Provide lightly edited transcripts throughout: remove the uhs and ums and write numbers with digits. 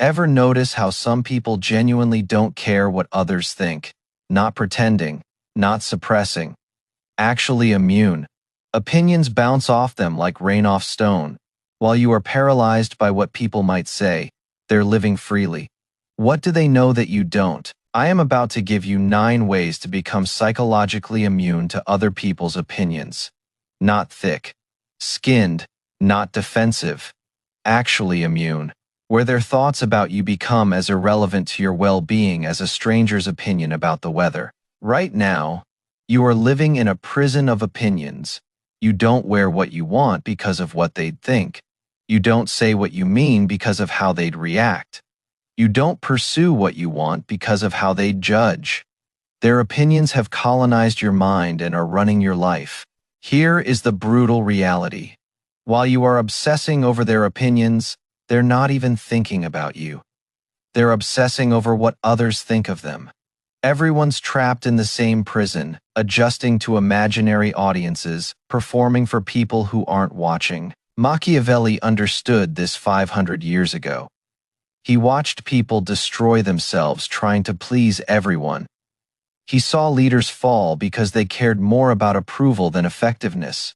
Ever notice how some people genuinely don't care what others think? Not pretending, not suppressing, actually immune. Opinions bounce off them like rain off stone. While you are paralyzed by what people might say, they're living freely. What do they know that you don't? I am about to give you 9 ways to become psychologically immune to other people's opinions. Not thick, skinned, not defensive, actually immune, where their thoughts about you become as irrelevant to your well-being as a stranger's opinion about the weather. Right now, you are living in a prison of opinions. You don't wear what you want because of what they'd think. You don't say what you mean because of how they'd react. You don't pursue what you want because of how they'd judge. Their opinions have colonized your mind and are running your life. Here is the brutal reality. While you are obsessing over their opinions, they're not even thinking about you. They're obsessing over what others think of them. Everyone's trapped in the same prison, adjusting to imaginary audiences, performing for people who aren't watching. Machiavelli understood this 500 years ago. He watched people destroy themselves trying to please everyone. He saw leaders fall because they cared more about approval than effectiveness.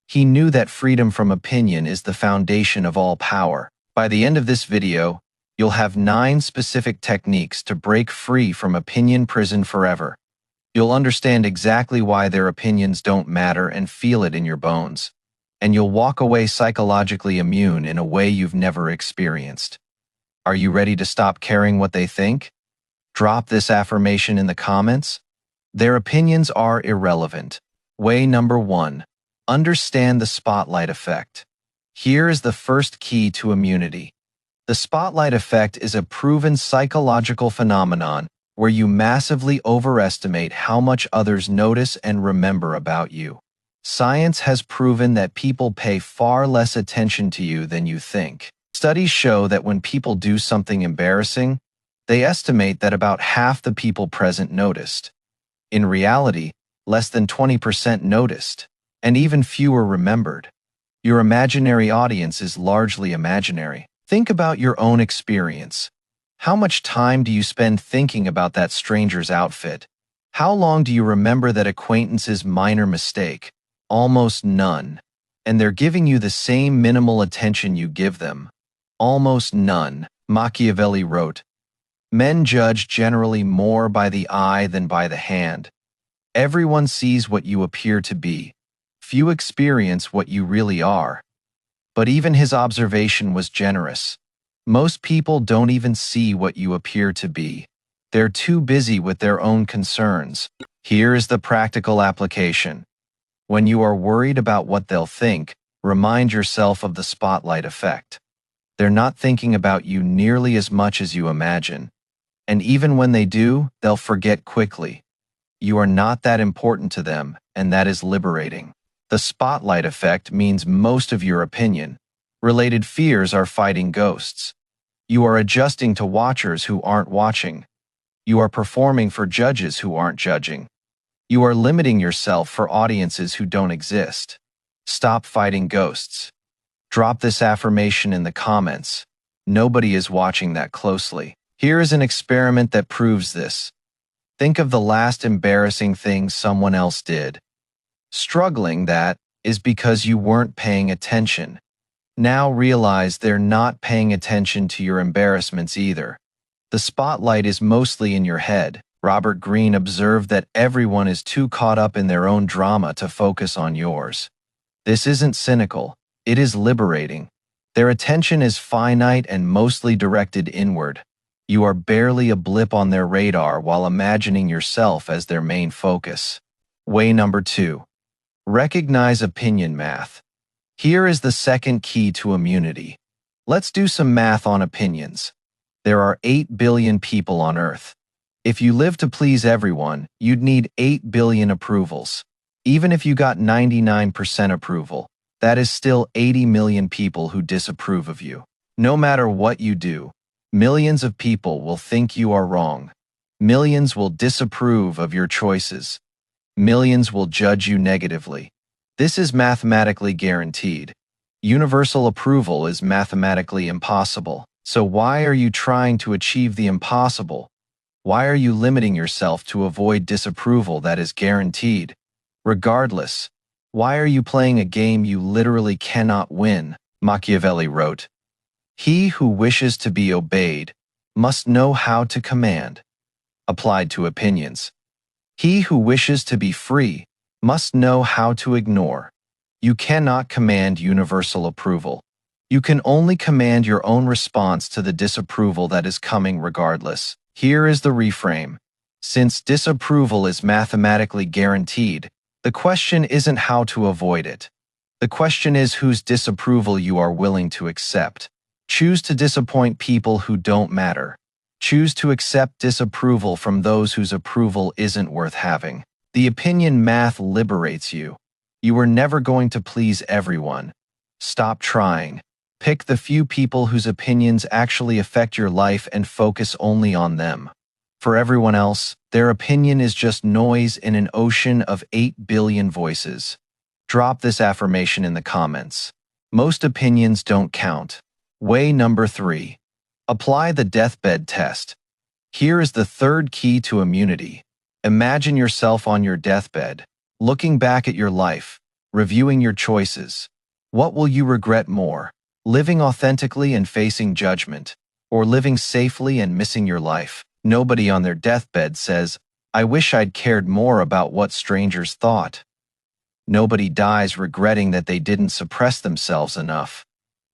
He knew that freedom from opinion is the foundation of all power. By the end of this video, you'll have 9 specific techniques to break free from opinion prison forever. You'll understand exactly why their opinions don't matter and feel it in your bones. And you'll walk away psychologically immune in a way you've never experienced. Are you ready to stop caring what they think? Drop this affirmation in the comments. Their opinions are irrelevant. Way number 1. Understand the spotlight effect. Here is the first key to immunity. The spotlight effect is a proven psychological phenomenon where you massively overestimate how much others notice and remember about you. Science has proven that people pay far less attention to you than you think. Studies show that when people do something embarrassing, they estimate that about half the people present noticed. In reality, less than 20% noticed, and even fewer remembered. Your imaginary audience is largely imaginary. Think about your own experience. How much time do you spend thinking about that stranger's outfit? How long do you remember that acquaintance's minor mistake? Almost none. And they're giving you the same minimal attention you give them. Almost none. Machiavelli wrote, "Men judge generally more by the eye than by the hand. Everyone sees what you appear to be. Few experience what you really are." But even his observation was generous. Most people don't even see what you appear to be. They're too busy with their own concerns. Here is the practical application. When you are worried about what they'll think, remind yourself of the spotlight effect. They're not thinking about you nearly as much as you imagine. And even when they do, they'll forget quickly. You are not that important to them, and that is liberating. The spotlight effect means most of your opinion-related fears are fighting ghosts. You are adjusting to watchers who aren't watching. You are performing for judges who aren't judging. You are limiting yourself for audiences who don't exist. Stop fighting ghosts. Drop this affirmation in the comments. Nobody is watching that closely. Here is an experiment that proves this. Think of the last embarrassing thing someone else did. Struggling that is because you weren't paying attention. Now realize they're not paying attention to your embarrassments either. The spotlight is mostly in your head. Robert Greene observed that everyone is too caught up in their own drama to focus on yours. This isn't cynical. It is liberating. Their attention is finite and mostly directed inward. You are barely a blip on their radar while imagining yourself as their main focus. Way number 2. Recognize opinion math. Here is the second key to immunity. Let's do some math on opinions. There are 8 billion people on Earth. If you live to please everyone, you'd need 8 billion approvals. Even if you got 99% approval, that is still 80 million people who disapprove of you. No matter what you do, millions of people will think you are wrong. Millions will disapprove of your choices. Millions will judge you negatively. This is mathematically guaranteed. Universal approval is mathematically impossible. So why are you trying to achieve the impossible? Why are you limiting yourself to avoid disapproval that is guaranteed? Regardless, why are you playing a game you literally cannot win? Machiavelli wrote, "He who wishes to be obeyed must know how to command." Applied to opinions, he who wishes to be free must know how to ignore. You cannot command universal approval. You can only command your own response to the disapproval that is coming regardless. Here is the reframe. Since disapproval is mathematically guaranteed, the question isn't how to avoid it. The question is whose disapproval you are willing to accept. Choose to disappoint people who don't matter. Choose to accept disapproval from those whose approval isn't worth having. The opinion math liberates you. You are never going to please everyone. Stop trying. Pick the few people whose opinions actually affect your life and focus only on them. For everyone else, their opinion is just noise in an ocean of 8 billion voices. Drop this affirmation in the comments. Most opinions don't count. Way number 3. Apply the deathbed test. Here is the third key to immunity. Imagine yourself on your deathbed, looking back at your life, reviewing your choices. What will you regret more? Living authentically and facing judgment, or living safely and missing your life? Nobody on their deathbed says, "I wish I'd cared more about what strangers thought." Nobody dies regretting that they didn't suppress themselves enough.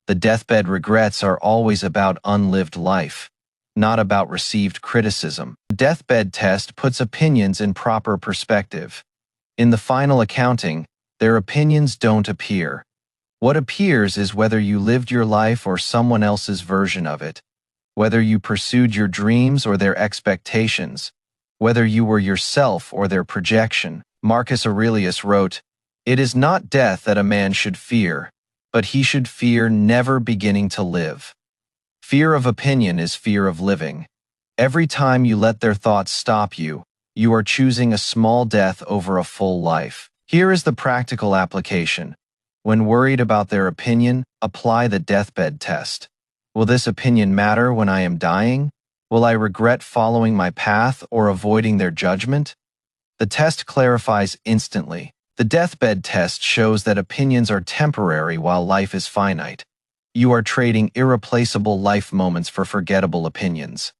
The deathbed regrets are always about unlived life, not about received criticism. The deathbed test puts opinions in proper perspective. In the final accounting, their opinions don't appear. What appears is whether you lived your life or someone else's version of it, whether you pursued your dreams or their expectations, whether you were yourself or their projection. Marcus Aurelius wrote, "It is not death that a man should fear, but he should fear never beginning to live." Fear of opinion is fear of living. Every time you let their thoughts stop you, you are choosing a small death over a full life. Here is the practical application. When worried about their opinion, apply the deathbed test. Will this opinion matter when I am dying? Will I regret following my path or avoiding their judgment? The test clarifies instantly. The deathbed test shows that opinions are temporary while life is finite. You are trading irreplaceable life moments for forgettable opinions.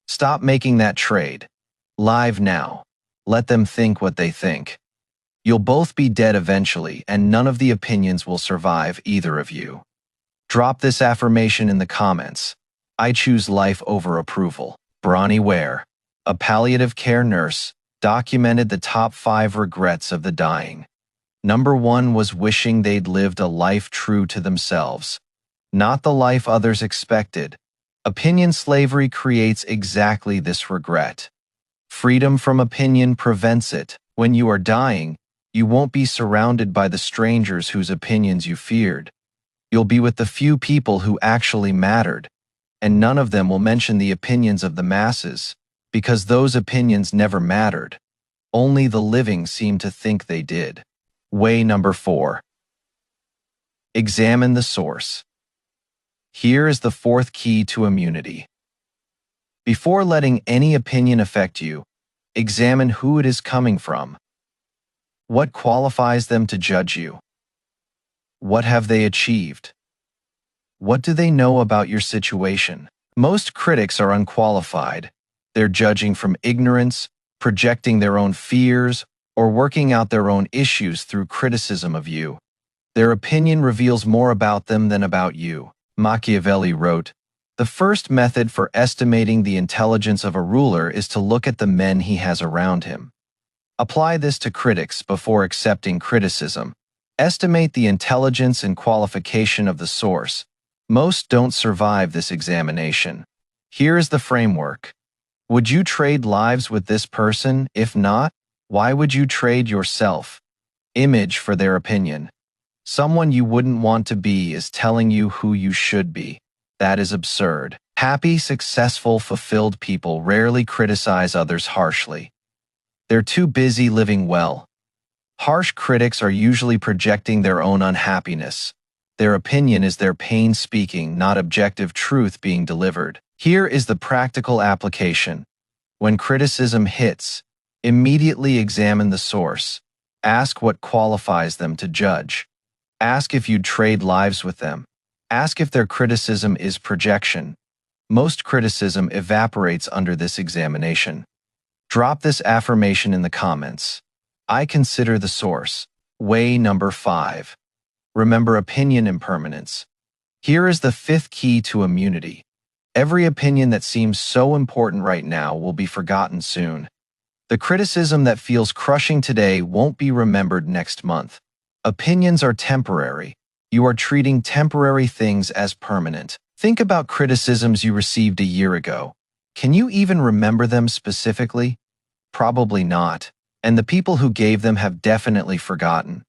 Stop making that trade. Live now. Let them think what they think. You'll both be dead eventually, and none of the opinions will survive either of you. Drop this affirmation in the comments. I choose life over approval. Bronnie Ware, a palliative care nurse, documented the top 5 regrets of the dying. Number 1 was wishing they'd lived a life true to themselves, not the life others expected. Opinion slavery creates exactly this regret. Freedom from opinion prevents it. When you are dying, you won't be surrounded by the strangers whose opinions you feared. You'll be with the few people who actually mattered, and none of them will mention the opinions of the masses, because those opinions never mattered. Only the living seem to think they did. Way number 4. Examine the source. Here is the fourth key to immunity. Before letting any opinion affect you, examine who it is coming from. What qualifies them to judge you? What have they achieved? What do they know about your situation? Most critics are unqualified. They're judging from ignorance, projecting their own fears, or working out their own issues through criticism of you. Their opinion reveals more about them than about you. Machiavelli wrote, "The first method for estimating the intelligence of a ruler is to look at the men he has around him." Apply this to critics before accepting criticism. Estimate the intelligence and qualification of the source. Most don't survive this examination. Here is the framework. Would you trade lives with this person? If not, why would you trade your self-image for their opinion? Someone you wouldn't want to be is telling you who you should be. That is absurd. Happy, successful, fulfilled people rarely criticize others harshly. They're too busy living well. Harsh critics are usually projecting their own unhappiness. Their opinion is their pain speaking, not objective truth being delivered. Here is the practical application. When criticism hits, immediately examine the source. Ask what qualifies them to judge. Ask if you'd trade lives with them. Ask if their criticism is projection. Most criticism evaporates under this examination. Drop this affirmation in the comments. I consider the source. Way number 5. Remember opinion impermanence. Here is the 5th key to immunity. Every opinion that seems so important right now will be forgotten soon. The criticism that feels crushing today won't be remembered next month. Opinions are temporary. You are treating temporary things as permanent. Think about criticisms you received a year ago. Can you even remember them specifically? Probably not. And the people who gave them have definitely forgotten.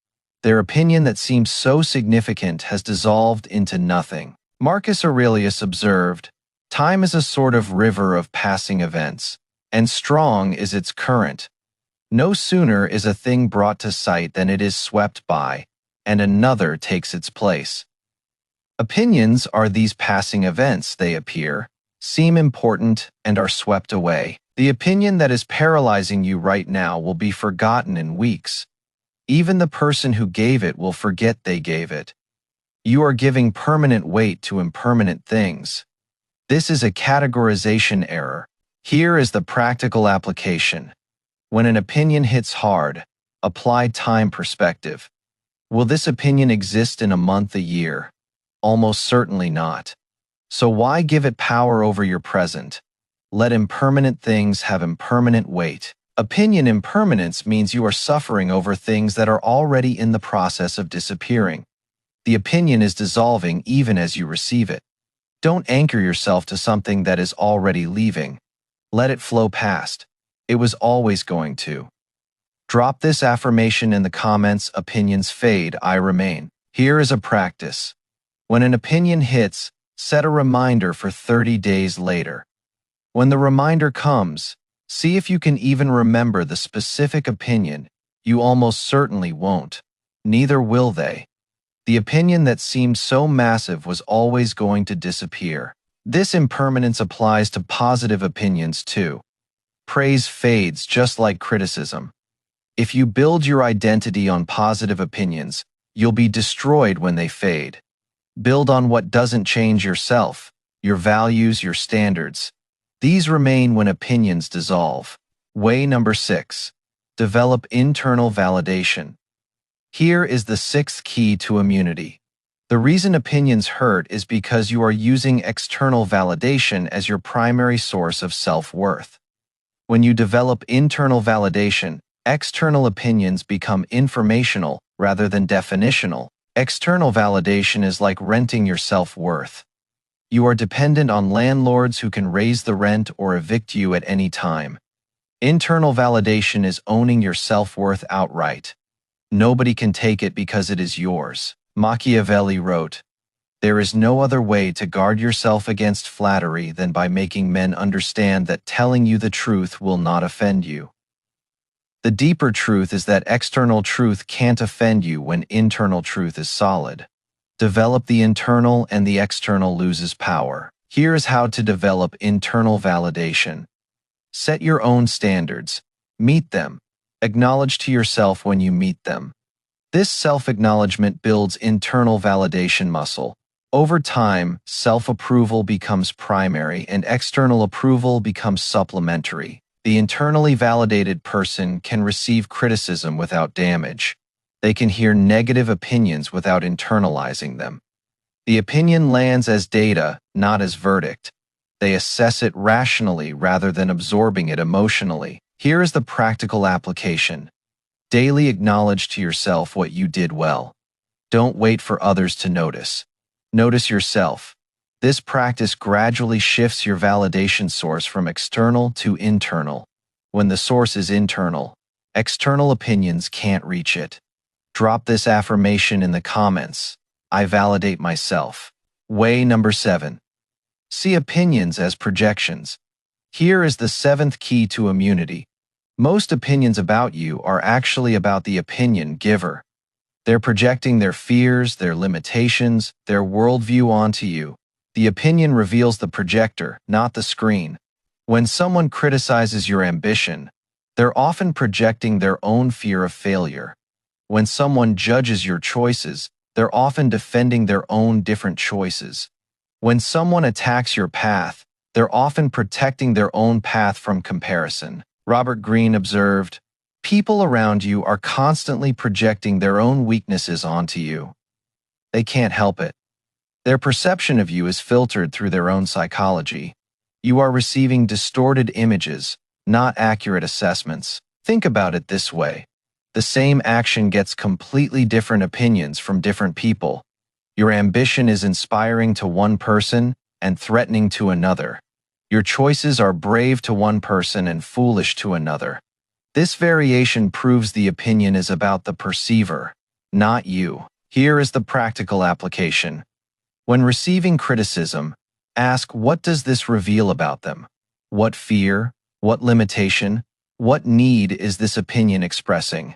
Their opinion that seemed so significant has dissolved into nothing. Marcus Aurelius observed, "Time is a sort of river of passing events, and strong is its current. No sooner is a thing brought to sight than it is swept by, and another takes its place." Opinions are these passing events. They appear, seem important, and are swept away. The opinion that is paralyzing you right now will be forgotten in weeks. Even the person who gave it will forget they gave it. You are giving permanent weight to impermanent things. This is a categorization error. Here is the practical application. When an opinion hits hard, apply time perspective. Will this opinion exist in a month, a year? Almost certainly not. So why give it power over your present? Let impermanent things have impermanent weight. Opinion impermanence means you are suffering over things that are already in the process of disappearing. The opinion is dissolving even as you receive it. Don't anchor yourself to something that is already leaving. Let it flow past. It was always going to. Drop this affirmation in the comments. Opinions fade, I remain. Here is a practice. When an opinion hits, set a reminder for 30 days later. When the reminder comes, see if you can even remember the specific opinion. You almost certainly won't. Neither will they. The opinion that seemed so massive was always going to disappear. This impermanence applies to positive opinions too. Praise fades just like criticism. If you build your identity on positive opinions, you'll be destroyed when they fade. Build on what doesn't change yourself, your values, your standards. These remain when opinions dissolve. Way number 6. Develop internal validation. Here is the 6th key to immunity. The reason opinions hurt is because you are using external validation as your primary source of self-worth. When you develop internal validation, external opinions become informational rather than definitional. External validation is like renting your self-worth. You are dependent on landlords who can raise the rent or evict you at any time. Internal validation is owning your self-worth outright. Nobody can take it because it is yours. Machiavelli wrote, "There is no other way to guard yourself against flattery than by making men understand that telling you the truth will not offend you." The deeper truth is that external truth can't offend you when internal truth is solid. Develop the internal and the external loses power. Here is how to develop internal validation. Set your own standards. Meet them. Acknowledge to yourself when you meet them. This self-acknowledgement builds internal validation muscle. Over time, self-approval becomes primary and external approval becomes supplementary. The internally validated person can receive criticism without damage. They can hear negative opinions without internalizing them. The opinion lands as data, not as verdict. They assess it rationally rather than absorbing it emotionally. Here is the practical application. Daily acknowledge to yourself what you did well. Don't wait for others to notice. Notice yourself. This practice gradually shifts your validation source from external to internal. When the source is internal, external opinions can't reach it. Drop this affirmation in the comments. I validate myself. Way number 7. See opinions as projections. Here is the 7th key to immunity. Most opinions about you are actually about the opinion giver. They're projecting their fears, their limitations, their worldview onto you. The opinion reveals the projector, not the screen. When someone criticizes your ambition, they're often projecting their own fear of failure. When someone judges your choices, they're often defending their own different choices. When someone attacks your path, they're often protecting their own path from comparison. Robert Greene observed, "People around you are constantly projecting their own weaknesses onto you. They can't help it. Their perception of you is filtered through their own psychology. You are receiving distorted images, not accurate assessments." Think about it this way. The same action gets completely different opinions from different people. Your ambition is inspiring to one person and threatening to another. Your choices are brave to one person and foolish to another. This variation proves the opinion is about the perceiver, not you. Here is the practical application. When receiving criticism, ask, what does this reveal about them? What fear, what limitation, what need is this opinion expressing?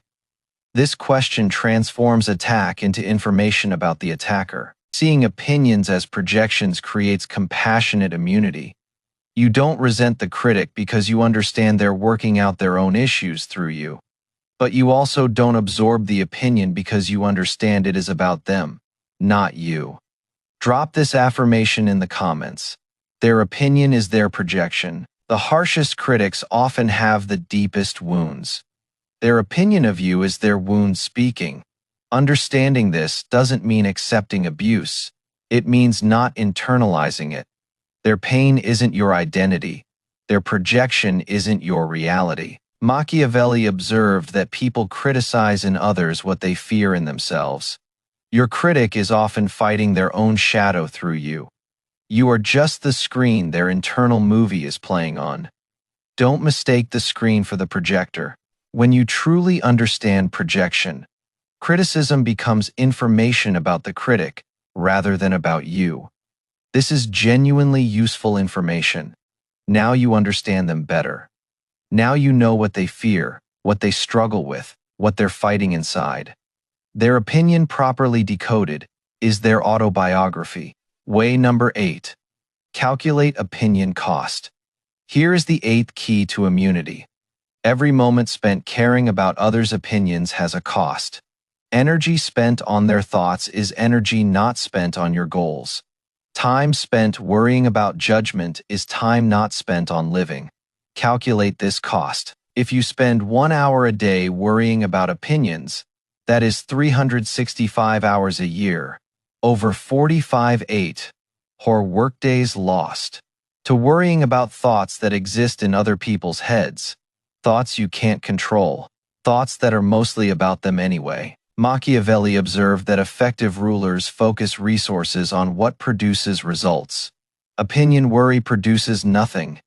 This question transforms attack into information about the attacker. Seeing opinions as projections creates compassionate immunity. You don't resent the critic because you understand they're working out their own issues through you. But you also don't absorb the opinion because you understand it is about them, not you. Drop this affirmation in the comments. Their opinion is their projection. The harshest critics often have the deepest wounds. Their opinion of you is their wound speaking. Understanding this doesn't mean accepting abuse. It means not internalizing it. Their pain isn't your identity. Their projection isn't your reality. Machiavelli observed that people criticize in others what they fear in themselves. Your critic is often fighting their own shadow through you. You are just the screen their internal movie is playing on. Don't mistake the screen for the projector. When you truly understand projection, criticism becomes information about the critic rather than about you. This is genuinely useful information. Now you understand them better. Now you know what they fear, what they struggle with, what they're fighting inside. Their opinion properly decoded is their autobiography. Way number 8. Calculate opinion cost. Here is the 8th key to immunity. Every moment spent caring about others' opinions has a cost. Energy spent on their thoughts is energy not spent on your goals. Time spent worrying about judgment is time not spent on living. Calculate this cost. If you spend 1 hour a day worrying about opinions, that is 365 hours a year, over 45 whole workdays lost, to worrying about thoughts that exist in other people's heads. Thoughts you can't control. Thoughts that are mostly about them anyway. Machiavelli observed that effective rulers focus resources on what produces results. Opinion worry produces nothing.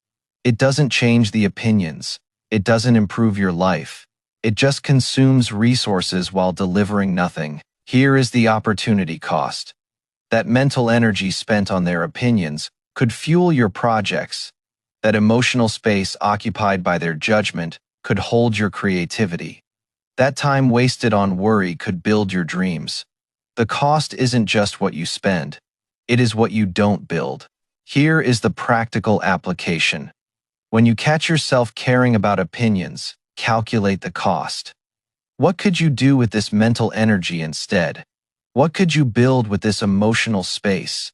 It doesn't change the opinions. It doesn't improve your life. It just consumes resources while delivering nothing. Here is the opportunity cost. That mental energy spent on their opinions could fuel your projects. That emotional space occupied by their judgment could hold your creativity. That time wasted on worry could build your dreams. The cost isn't just what you spend. It is what you don't build. Here is the practical application. When you catch yourself caring about opinions, calculate the cost. What could you do with this mental energy instead? What could you build with this emotional space?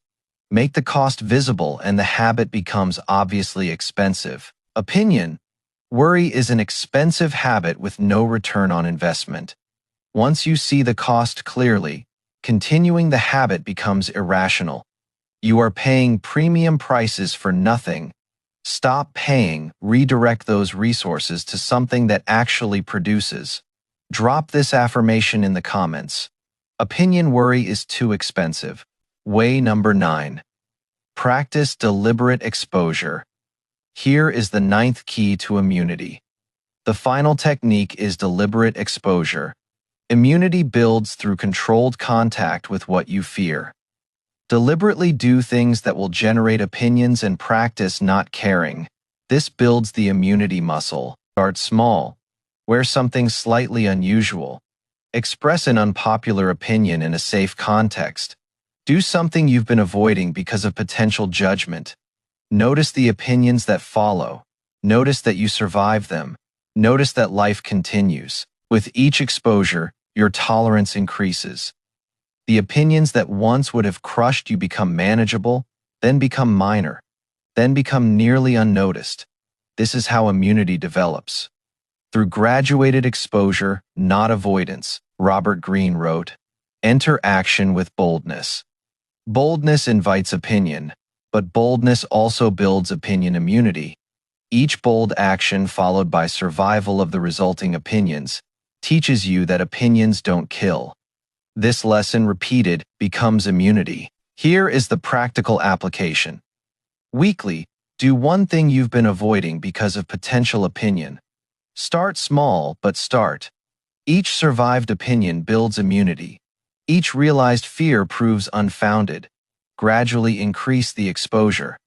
Make the cost visible and the habit becomes obviously expensive. Opinion. Worry is an expensive habit with no return on investment. Once you see the cost clearly, continuing the habit becomes irrational. You are paying premium prices for nothing. Stop paying, redirect those resources to something that actually produces. Drop this affirmation in the comments. Opinion worry is too expensive. Way number 9. Practice deliberate exposure. Here is the 9th key to immunity. The final technique is deliberate exposure. Immunity builds through controlled contact with what you fear. Deliberately do things that will generate opinions and practice not caring. This builds the immunity muscle. Start small. Wear something slightly unusual. Express an unpopular opinion in a safe context. Do something you've been avoiding because of potential judgment. Notice the opinions that follow. Notice that you survive them. Notice that life continues. With each exposure, your tolerance increases. The opinions that once would have crushed you become manageable, then become minor, then become nearly unnoticed. This is how immunity develops. Through graduated exposure, not avoidance, Robert Greene wrote. Enter action with boldness. Boldness invites opinion, but boldness also builds opinion immunity. Each bold action followed by survival of the resulting opinions teaches you that opinions don't kill. This lesson repeated becomes immunity. Here is the practical application. Weekly, do one thing you've been avoiding because of potential opinion. Start small, but start. Each survived opinion builds immunity. Each realized fear proves unfounded. Gradually increase the exposure.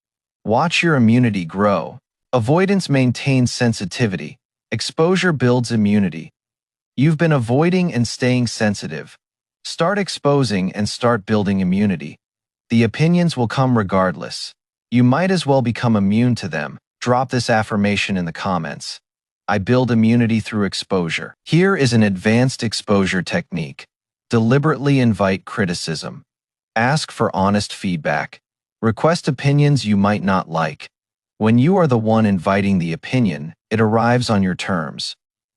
Watch your immunity grow. Avoidance maintains sensitivity. Exposure builds immunity. You've been avoiding and staying sensitive. Start exposing and start building immunity. The opinions will come regardless. You might as well become immune to them. Drop this affirmation in the comments. I build immunity through exposure. Here is an advanced exposure technique. Deliberately invite criticism. Ask for honest feedback. Request opinions you might not like. When you are the one inviting the opinion, it arrives on your terms.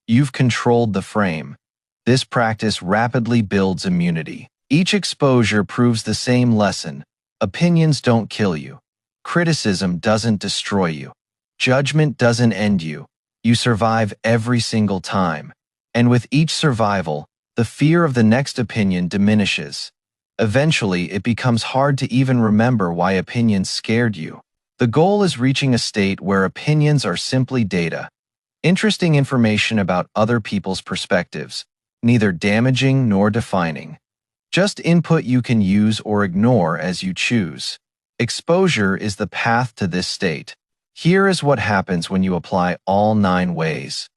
You've controlled the frame. This practice rapidly builds immunity. Each exposure proves the same lesson. Opinions don't kill you. Criticism doesn't destroy you. Judgment doesn't end you. You survive every single time. And with each survival, the fear of the next opinion diminishes. Eventually, it becomes hard to even remember why opinions scared you. The goal is reaching a state where opinions are simply data. Interesting information about other people's perspectives, neither damaging nor defining. Just input you can use or ignore as you choose. Exposure is the path to this state. Here is what happens when you apply all 9 ways.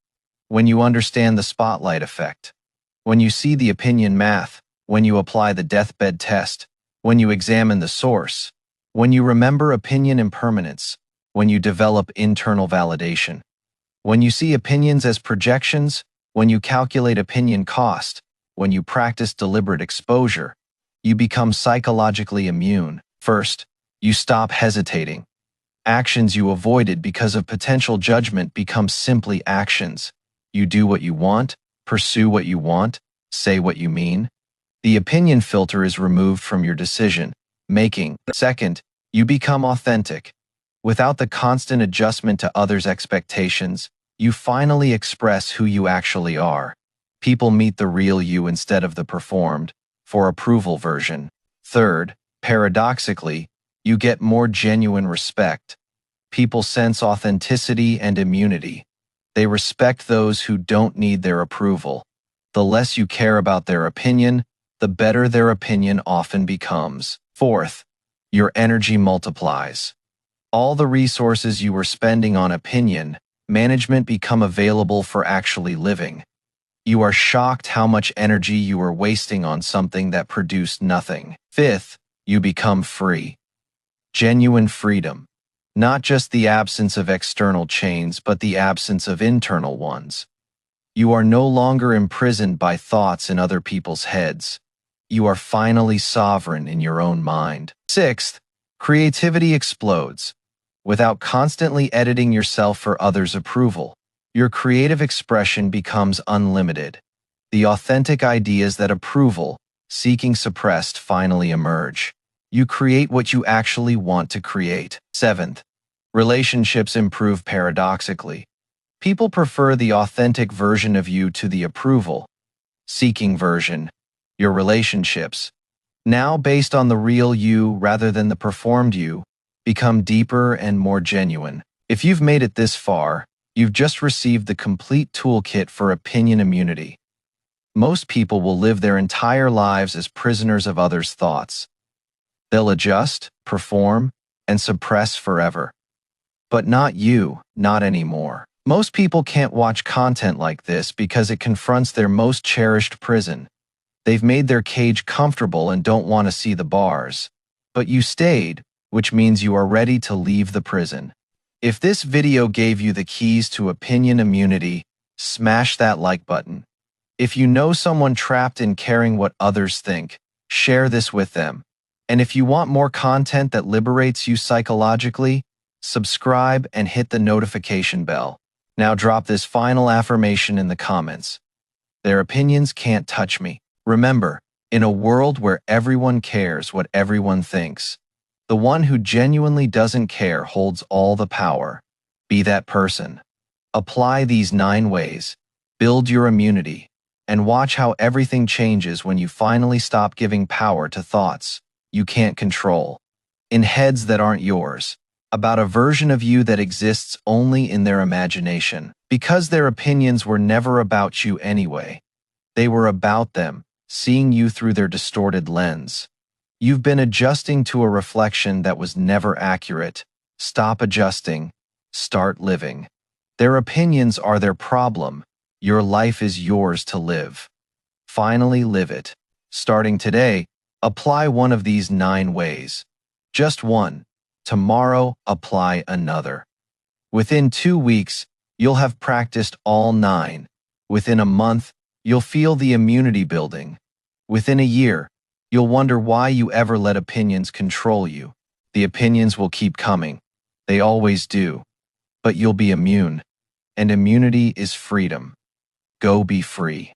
When you understand the spotlight effect. When you see the opinion math. When you apply the deathbed test. When you examine the source. When you remember opinion impermanence. When you develop internal validation. When you see opinions as projections. When you calculate opinion cost. When you practice deliberate exposure. You become psychologically immune. First, you stop hesitating. Actions you avoided because of potential judgment become simply actions. You do what you want, pursue what you want, say what you mean. The opinion filter is removed from your decision making. Second, you become authentic. Without the constant adjustment to others' expectations, you finally express who you actually are. People meet the real you instead of the performed, for approval version. Third, paradoxically, you get more genuine respect. People sense authenticity and immunity. They respect those who don't need their approval. The less you care about their opinion, the better their opinion often becomes. Fourth, your energy multiplies. All the resources you were spending on opinion management become available for actually living. You are shocked how much energy you were wasting on something that produced nothing. Fifth, you become free. Genuine freedom. Not just the absence of external chains, but the absence of internal ones. You are no longer imprisoned by thoughts in other people's heads. You are finally sovereign in your own mind. Sixth, creativity explodes. Without constantly editing yourself for others' approval, your creative expression becomes unlimited. The authentic ideas that approval, seeking suppressed, finally emerge. You create what you actually want to create. Seventh, relationships improve paradoxically. People prefer the authentic version of you to the approval seeking version. Your relationships, now based on the real you rather than the performed you, become deeper and more genuine. If you've made it this far, you've just received the complete toolkit for opinion immunity. Most people will live their entire lives as prisoners of others' thoughts. They'll adjust, perform, and suppress forever. But not you, not anymore. Most people can't watch content like this because it confronts their most cherished prison. They've made their cage comfortable and don't want to see the bars. But you stayed, which means you are ready to leave the prison. If this video gave you the keys to opinion immunity, smash that like button. If you know someone trapped in caring what others think, share this with them. And if you want more content that liberates you psychologically, subscribe and hit the notification bell. Now drop this final affirmation in the comments. Their opinions can't touch me. Remember, in a world where everyone cares what everyone thinks, the one who genuinely doesn't care holds all the power. Be that person. Apply these 9 ways, build your immunity, and watch how everything changes when you finally stop giving power to thoughts you can't control, in heads that aren't yours, about a version of you that exists only in their imagination. Because their opinions were never about you anyway. They were about them, seeing you through their distorted lens. You've been adjusting to a reflection that was never accurate. Stop adjusting. Start living. Their opinions are their problem. Your life is yours to live. Finally live it. Starting today, apply one of these 9 ways. Just one. Tomorrow, apply another. Within 2 weeks, you'll have practiced all 9. Within a month, you'll feel the immunity building. Within a year, you'll wonder why you ever let opinions control you. The opinions will keep coming. They always do. But you'll be immune. And immunity is freedom. Go be free.